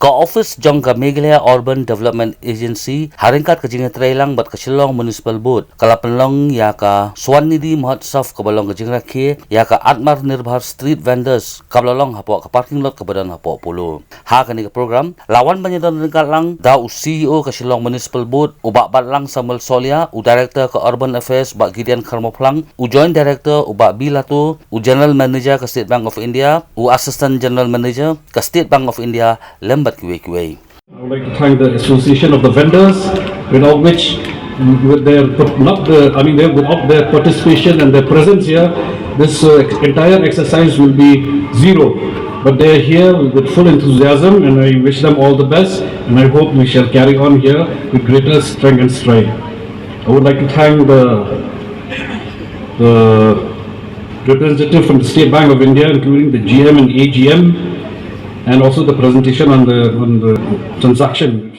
Ka-office jong ka Meghalaya Urban Development Agency haringkat kajinga trailang bat kasilong municipal board kalapanlong ya ka Swanidhi Mahotsav kabalong kajinga rakhe ya ka Atmar Nirbhar street vendors kabalong hapo ka parking lot kabadan hapo pulo ha kani ka program lawan banyadan ringkat lang da CEO kasilong municipal board ubak bat lang Samuel Solia u director ka urban affairs bak Gideon Kharmoplang u joint director ubak Bilato u general manager ka State Bank of India u assistant general manager ka State Bank of India lembat I would like to thank the Association of the Vendors, without which, with their without their participation and their presence here, this entire exercise will be zero. But they are here with full enthusiasm, and I wish them all the best. And I hope we shall carry on here with greater strength and stride. I would like to thank the representative from the State Bank of India, including the GM and AGM. And also the presentation on the transaction.